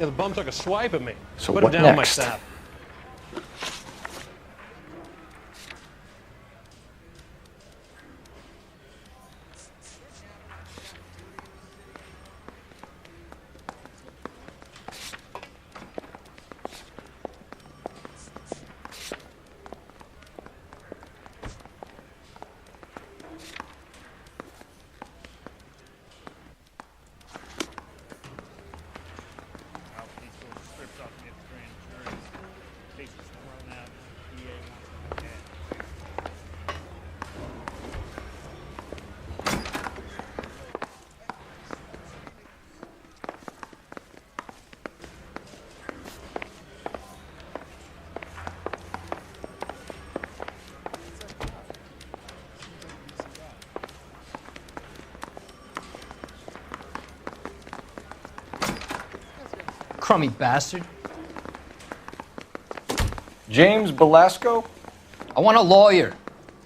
Yeah, the bum took a swipe at me. So Put what it down on my next? staff. Crummy bastard. James Belasco? I want a lawyer.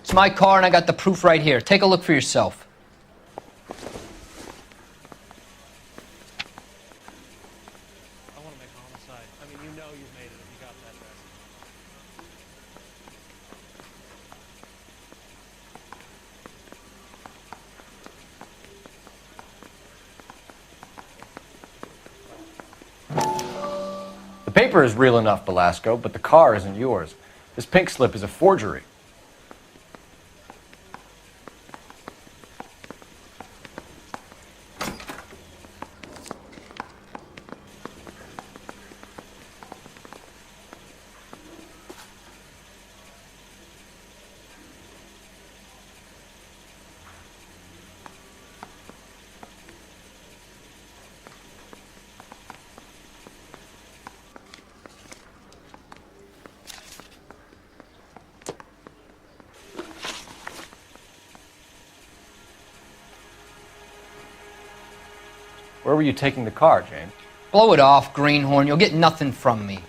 It's my car and I got the proof right here. Take a look for yourself. I want to make homicide. I mean, you know you've made it if you got that address. The paper is real enough, Belasco, but the car isn't yours. This pink slip is a forgery. Where were you taking the car, James? Blow it off, greenhorn. You'll get nothing from me.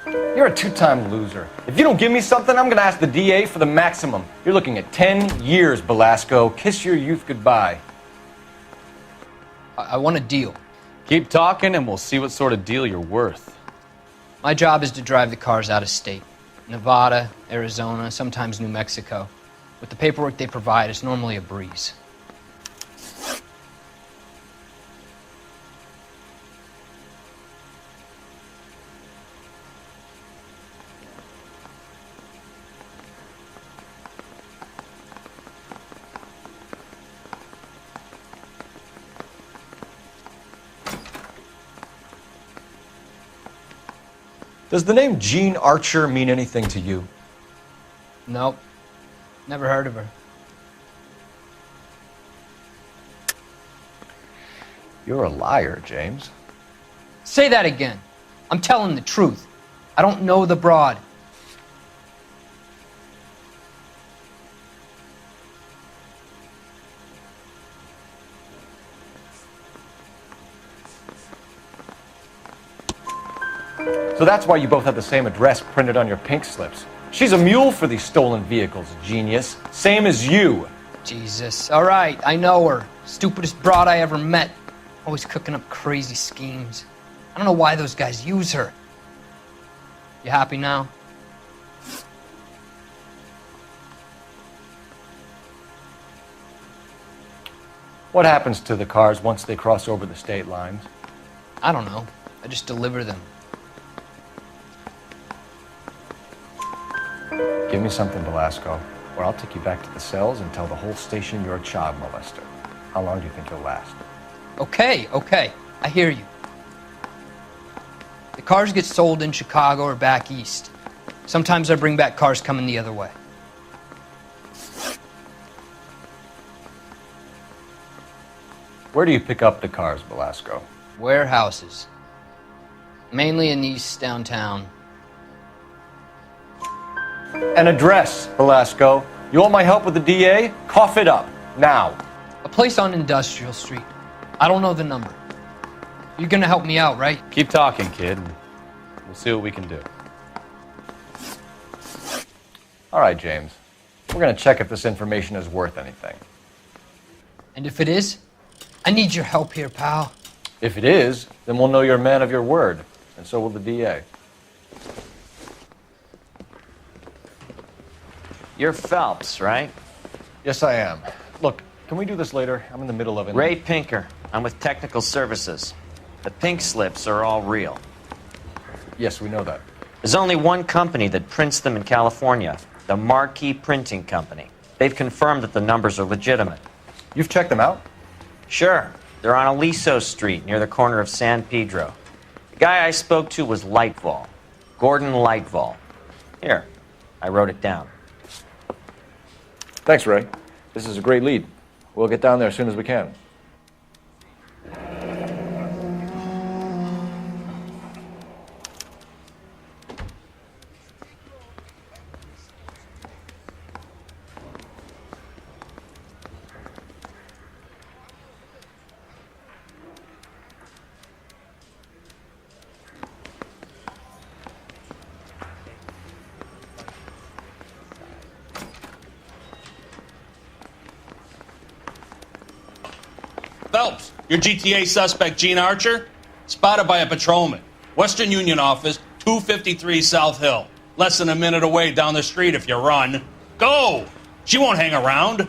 You're a two-time loser. If you don't give me something, I'm gonna ask the DA for the maximum. You're looking at 10 years, Belasco. Kiss your youth goodbye. I want a deal. Keep talking and we'll see what sort of deal you're worth. My job is to drive the cars out of state. Nevada, Arizona, sometimes New Mexico. With the paperwork they provide, it's normally a breeze. Does the name Jean Archer mean anything to you? Nope. Never heard of her. You're a liar, James. Say that again. I'm telling the truth. I don't know the broad. So that's why you both have the same address printed on your pink slips. She's a mule for these stolen vehicles, genius. Same as you. Jesus. All right, I know her. Stupidest broad I ever met. Always cooking up crazy schemes. I don't know why those guys use her. You happy now? What happens to the cars once they cross over the state lines? I don't know. I just deliver them. Give me something, Belasco, or I'll take you back to the cells and tell the whole station you're a child molester. How long do you think you'll last? Okay. I hear you. The cars get sold in Chicago or back east. Sometimes I bring back cars coming the other way. Where do you pick up the cars, Belasco? Warehouses. Mainly in East downtown. An address, Belasco. You want my help with the DA? Cough it up, now. A place on Industrial Street. I don't know the number. You're gonna help me out, right? Keep talking, kid, and we'll see what we can do. All right, James. We're going to check if this information is worth anything. And if it is, I need your help here, pal. If it is, then we'll know you're a man of your word, and so will the DA. You're Phelps, right? Yes, I am. Look, can we do this later? I'm in the middle of it. Ray Pinker. I'm with Technical Services. The pink slips are all real. Yes, we know that. There's only one company that prints them in California, the Marquee Printing Company. They've confirmed that the numbers are legitimate. You've checked them out? Sure. They're on Aliso Street, near the corner of San Pedro. The guy I spoke to was Lightval. Gordon Lightval. Here, I wrote it down. Thanks, Ray. This is a great lead. We'll get down there as soon as we can. Phelps, your GTA suspect, Gene Archer, spotted by a patrolman. Western Union office, 253 South Hill. Less than a minute away down the street if you run. Go! She won't hang around.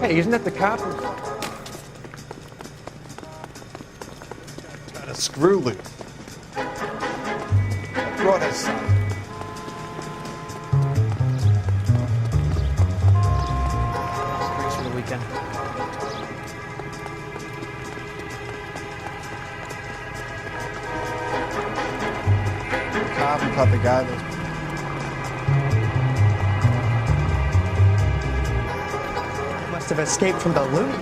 Hey, isn't that the cop? Got a screw loose. Brought us some. Drinks for the weekend. Cop and caught the guy that must have escaped from the loot.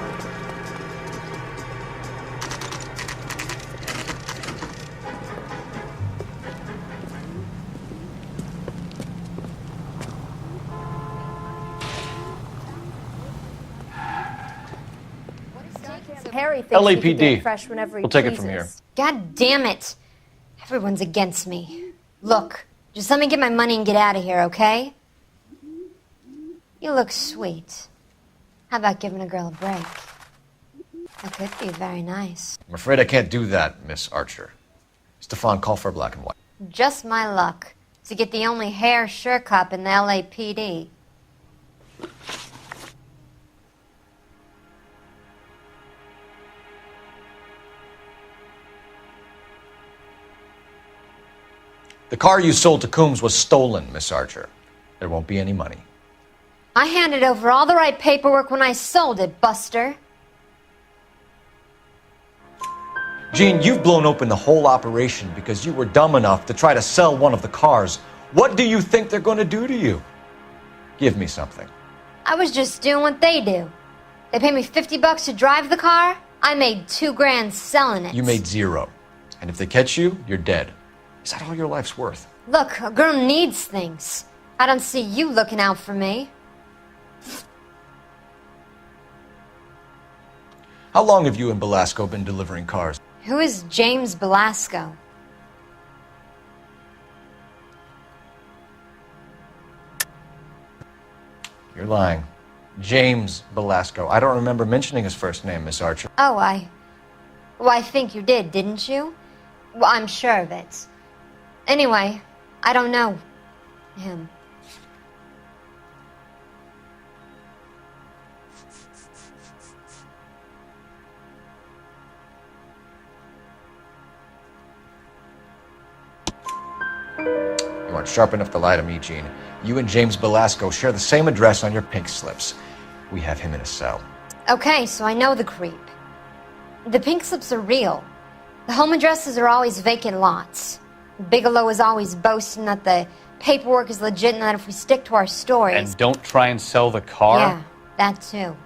Harry thinks he can LAPD. get fresh whenever he We'll take it from pleases. here. God damn it. Everyone's against me. Look, just let me get my money and get out of here, okay? You look sweet. How about giving a girl a break? That could be very nice. I'm afraid I can't do that, Miss Archer. Stefan, call for black and white. Just my luck to get the only hair sure cop in the LAPD. The car you sold to Coombs was stolen, Miss Archer. There won't be any money. I handed over all the right paperwork when I sold it, Buster. Gene, you've blown open the whole operation because you were dumb enough to try to sell one of the cars. What do you think they're going to do to you? Give me something. I was just doing what they do. They paid me $50 to drive the car. I made $2,000 selling it. You made zero. And if they catch you, you're dead. Is that all your life's worth? Look, a girl needs things. I don't see you looking out for me. How long have you and Belasco been delivering cars? Who is James Belasco? You're lying. James Belasco. I don't remember mentioning his first name, Miss Archer. Oh, I think you did, didn't you? Well, I'm sure of it. Anyway, I don't know him. You aren't sharp enough to lie to me, Gene. You and James Belasco share the same address on your pink slips. We have him in a cell. Okay, so I know the creep. The pink slips are real. The home addresses are always vacant lots. Bigelow is always boasting that the paperwork is legit and that if we stick to our stories... And don't try and sell the car? Yeah, that too.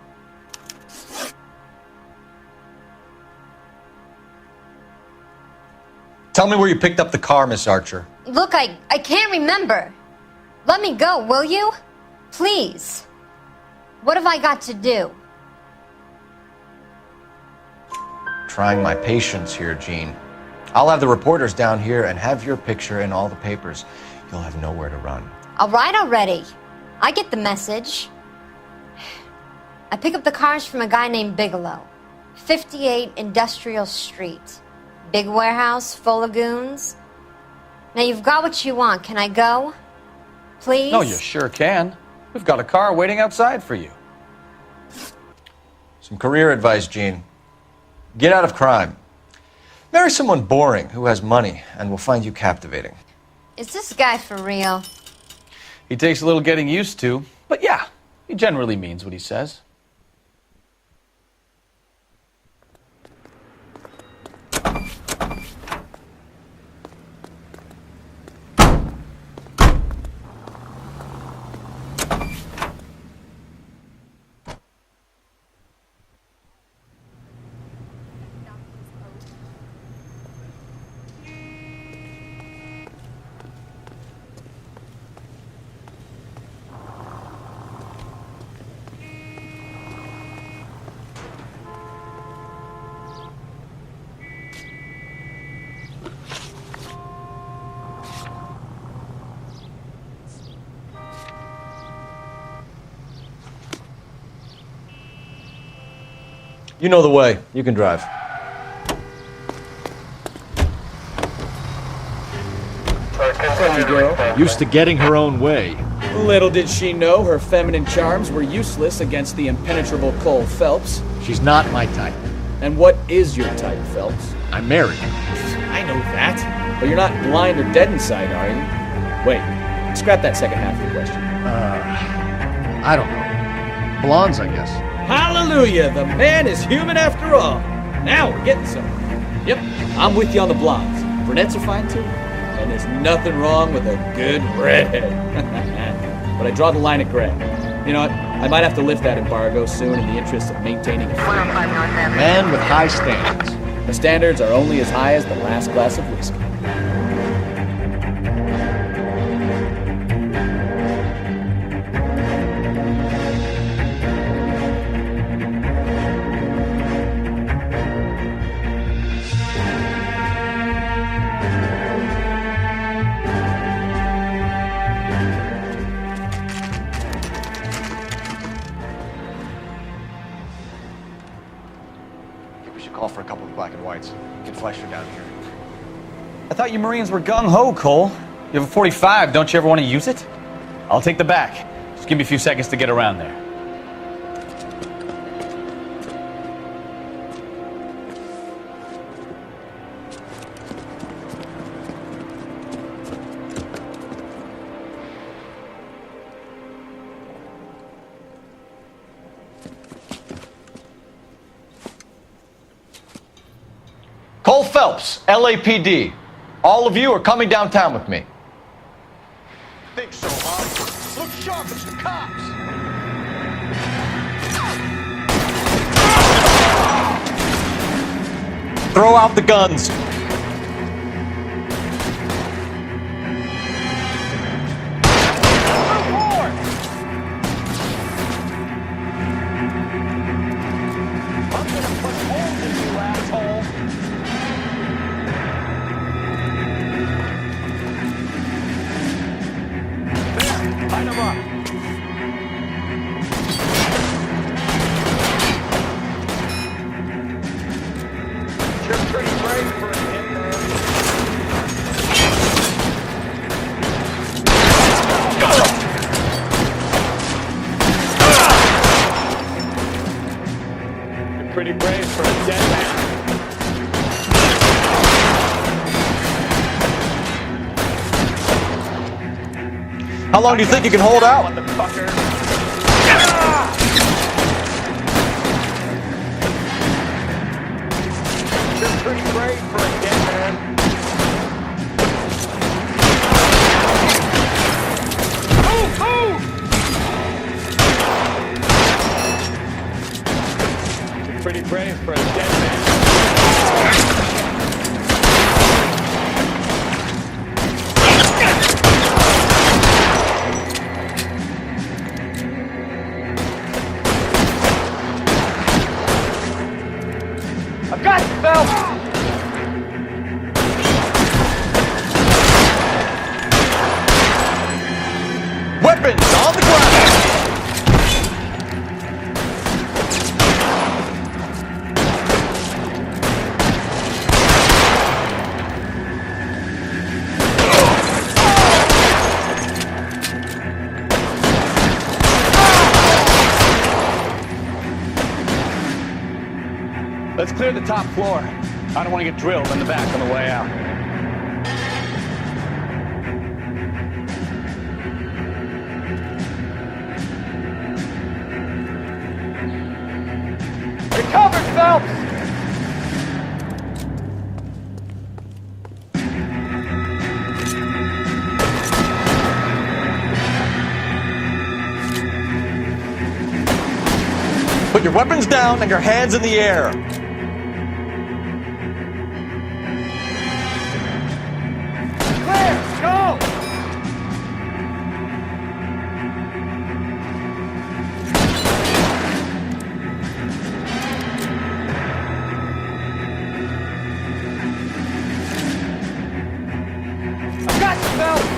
Tell me where you picked up the car, Miss Archer. Look, I can't remember. Let me go, will you? Please. What have I got to do? Trying my patience here, Gene. I'll have the reporters down here and have your picture in all the papers. You'll have nowhere to run. All right already. I get the message. I pick up the cars from a guy named Bigelow. 58 Industrial Street. Big warehouse full of goons. Now you've got what you want. Can I go? Please? No, you sure can. We've got a car waiting outside for you. Some career advice, Gene. Get out of crime. Marry someone boring who has money and will find you captivating. Is this guy for real? He takes a little getting used to, but yeah, he generally means what he says. You know the way. You can drive. Used to getting her own way. Little did she know her feminine charms were useless against the impenetrable Cole Phelps. She's not my type. And what is your type, Phelps? I'm married. I know that. But you're not blind or dead inside, are you? Wait, scrap that second half of the question. I don't know. Blondes, I guess. Hallelujah! The man is human after all. Now we're getting somewhere. Yep, I'm with you on the blondes. Brunettes are fine too. And there's nothing wrong with a good redhead. But I draw the line at gray. You know what? I might have to lift that embargo soon in the interest of maintaining a free Man with high standards. The standards are only as high as the last glass of whiskey. Call for a couple of black and whites. Get Fleischer down here. I thought you Marines were gung-ho, Cole. You have a 45, don't you ever want to use it? I'll take the back. Just give me a few seconds to get around there. Cole Phelps, LAPD. All of you are coming downtown with me. Think so, huh? Look sharp, it's the cops. Throw out the guns. Pretty brave for a dead man. How long do you think you can hold out? You're pretty brave for a dead man. Pretty brave for a dead man. clear the top floor. I don't want to get drilled in the back on the way out. You're covered, Phelps! Put your weapons down and your hands in the air. Clear! Go! I've got you, Phelps!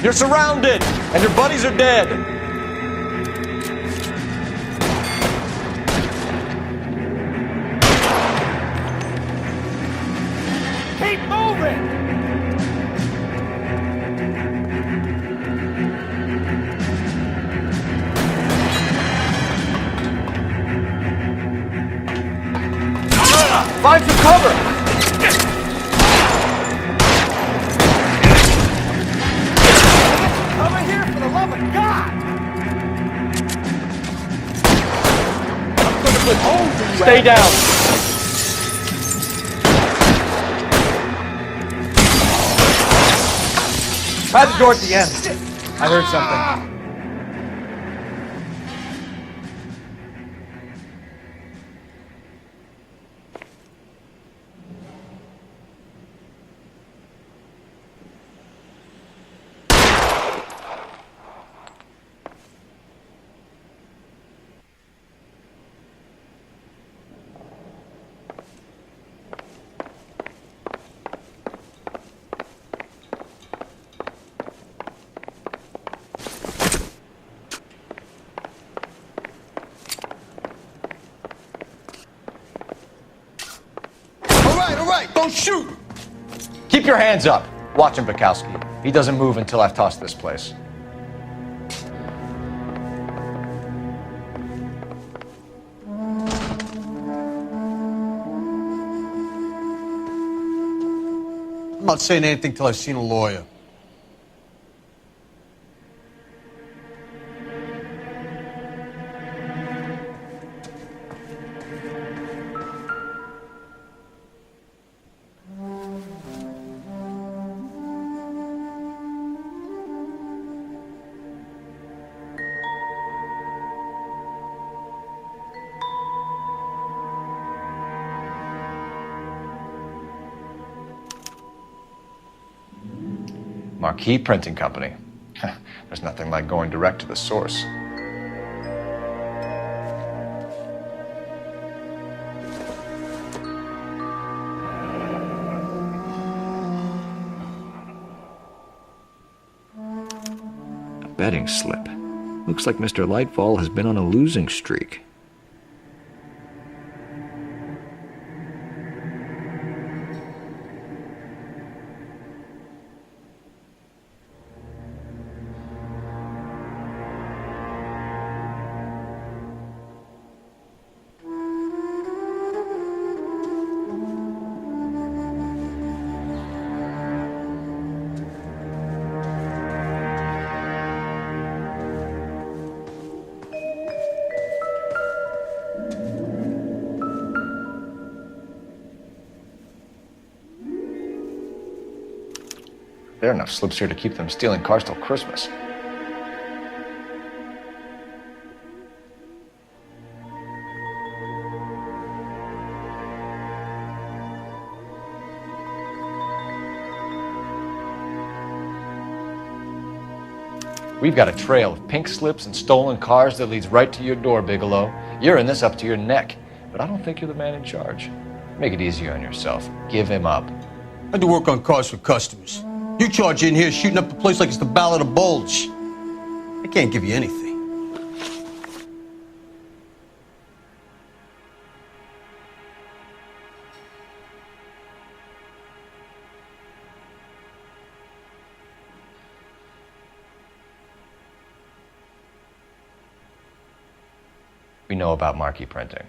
You're surrounded, and your buddies are dead. Keep moving! Find some cover. Over here, for the love of God! Stay down. Try the door at the end. I heard something. All right, don't shoot! Keep your hands up. Watch him, Bukowski. He doesn't move until I've tossed this place. I'm not saying anything till I've seen a lawyer. Marquee Printing Company. There's nothing like going direct to the source. A betting slip. Looks like Mr. Lightfall has been on a losing streak. There are enough slips here to keep them stealing cars till Christmas. We've got a trail of pink slips and stolen cars that leads right to your door, Bigelow. You're in this up to your neck, but I don't think you're the man in charge. Make it easier on yourself. Give him up. I do work on cars for customers. You charge in here shooting up the place like it's the Ballad of Bulge. I can't give you anything. we know about marquee printing.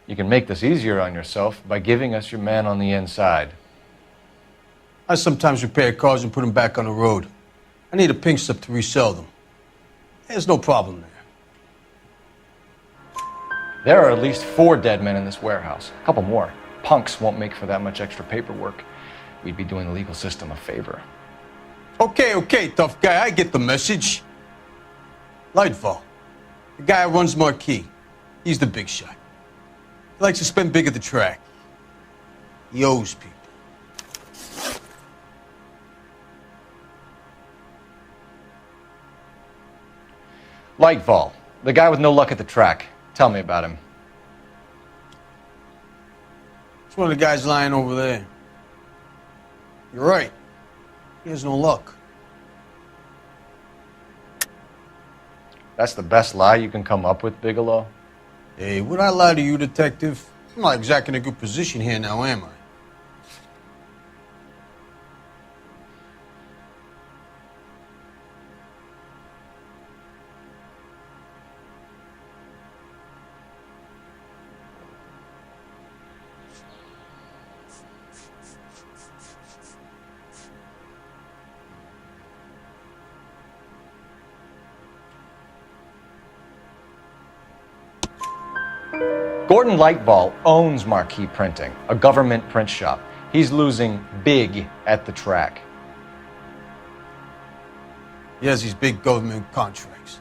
You can make this easier on yourself by giving us your man on the inside. I sometimes repair cars and put them back on the road. I need a pink slip to resell them. There's no problem there. There are at least 4 dead men in this warehouse. A couple more. Punks won't make for that much extra paperwork. We'd be doing the legal system a favor. Okay, tough guy, I get the message. Lightfall, the guy who runs Marquee. He's the big shot. He likes to spend big at the track. He owes people. Lightfall, the guy with no luck at the track. Tell me about him. It's one of the guys lying over there. You're right. He has no luck. That's the best lie you can come up with, Bigelow? Hey, would I lie to you, detective? I'm not exactly in a good position here now, am I? Gordon Lightball owns Marquee Printing, a government print shop. He's losing big at the track. He has these big government contracts.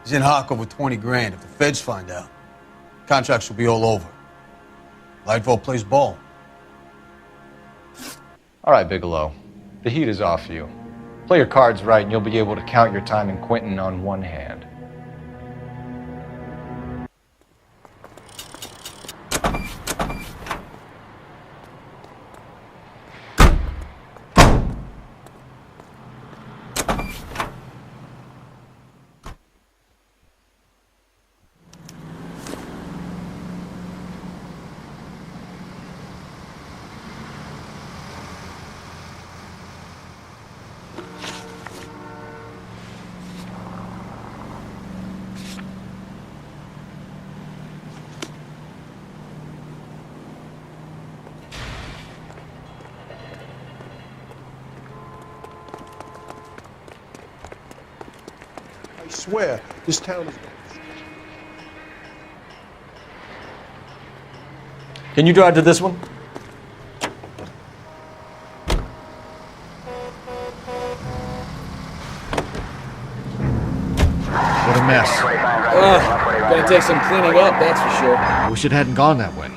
He's in hock over 20 grand. If the feds find out, contracts will be all over. Lightfall plays ball. All right, Bigelow. The heat is off you. Play your cards right and you'll be able to count your time in Quentin on one hand. I swear, this town is... Can you drive to this one? What a mess. Gonna take some cleaning up, that's for sure. I wish it hadn't gone that way.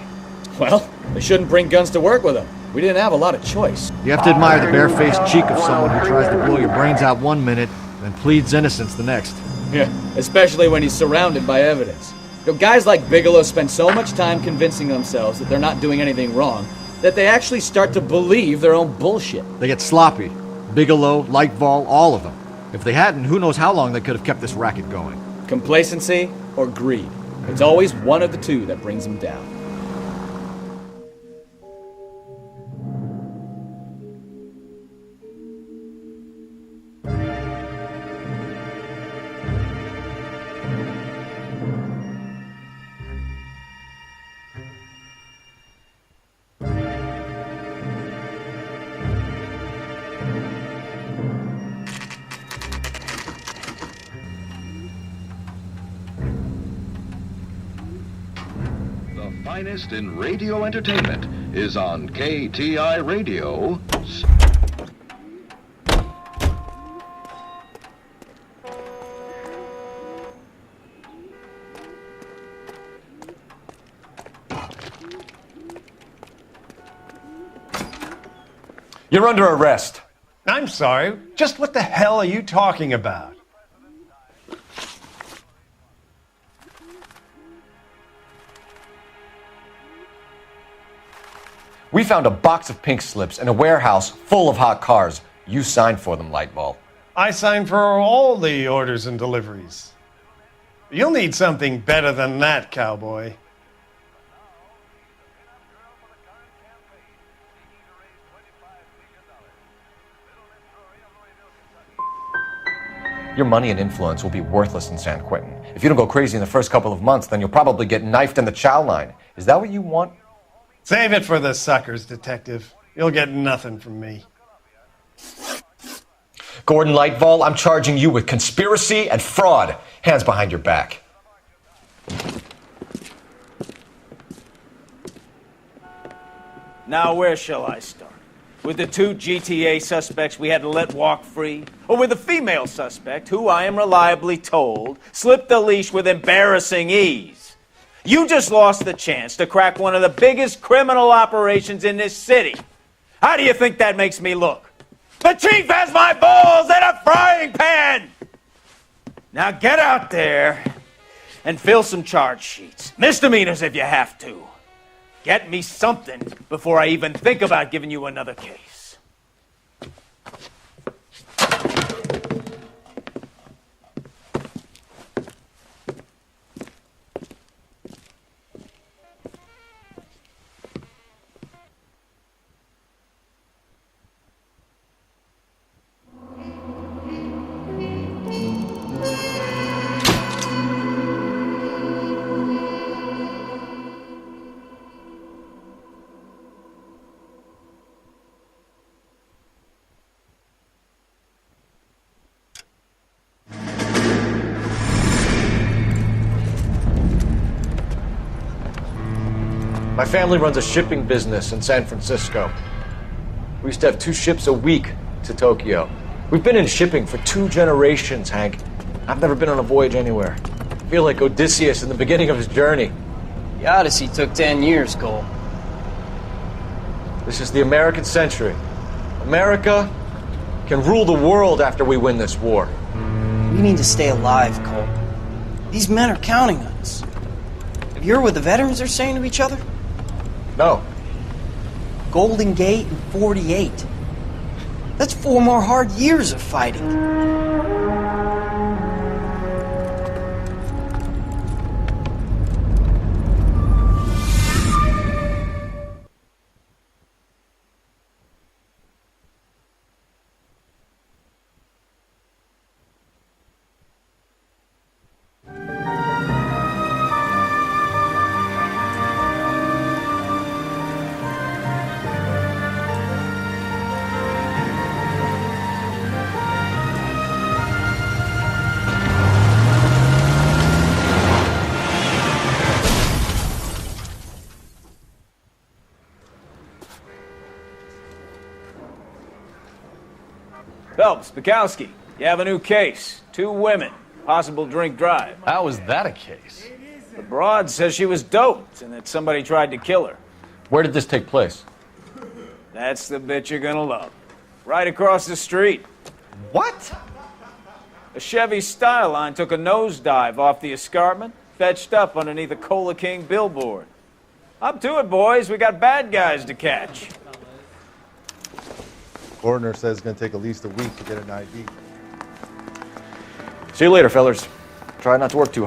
Well, they shouldn't bring guns to work with them. We didn't have a lot of choice. You have to admire the barefaced cheek of someone who tries to blow your brains out one minute, then pleads innocence the next. Yeah, especially when he's surrounded by evidence. You know, guys like Bigelow spend so much time convincing themselves that they're not doing anything wrong, that they actually start to believe their own bullshit. They get sloppy. Bigelow, Lightfall, all of them. If they hadn't, who knows how long they could have kept this racket going. Complacency or greed. It's always one of the two that brings them down. Finest in radio entertainment is on KTI Radio. You're under arrest. I'm sorry. Just what the hell are you talking about? We found a box of pink slips in a warehouse full of hot cars. You signed for them, Lightball. I signed for all the orders and deliveries. You'll need something better than that, cowboy. Your money and influence will be worthless in San Quentin. If you don't go crazy in the first couple of months, then you'll probably get knifed in the chow line. Is that what you want? Save it for the suckers, Detective. You'll get nothing from me. Gordon Lightval, I'm charging you with conspiracy and fraud. Hands behind your back. Now, where shall I start? With the 2 GTA suspects we had to let walk free? Or with the female suspect, who I am reliably told slipped the leash with embarrassing ease? You just lost the chance to crack one of the biggest criminal operations in this city. How do you think that makes me look? The chief has my balls in a frying pan! Now get out there and fill some charge sheets. Misdemeanors if you have to. Get me something before I even think about giving you another case. My family runs a shipping business in San Francisco. We used to have 2 ships a week to Tokyo. We've been in shipping for 2 generations, Hank. I've never been on a voyage anywhere. I feel like Odysseus in the beginning of his journey. The Odyssey took 10 years, Cole. This is the American century. America can rule the world after we win this war. We need to stay alive, Cole. These men are counting on us. Have you heard what the veterans are saying to each other? No. Golden Gate and 48. That's 4 more hard years of fighting. Phelps, Bukowski, you have a new case. 2 women, possible drink drive. How is that a case? The broad says she was doped and that somebody tried to kill her. Where did this take place? That's the bit you're gonna love. Right across the street. What? A Chevy Styline took a nosedive off the escarpment, fetched up underneath a Cola King billboard. Up to it, boys. We got bad guys to catch. Coroner says it's going to take at least a week to get an ID. See you later, fellers. Try not to work too hard.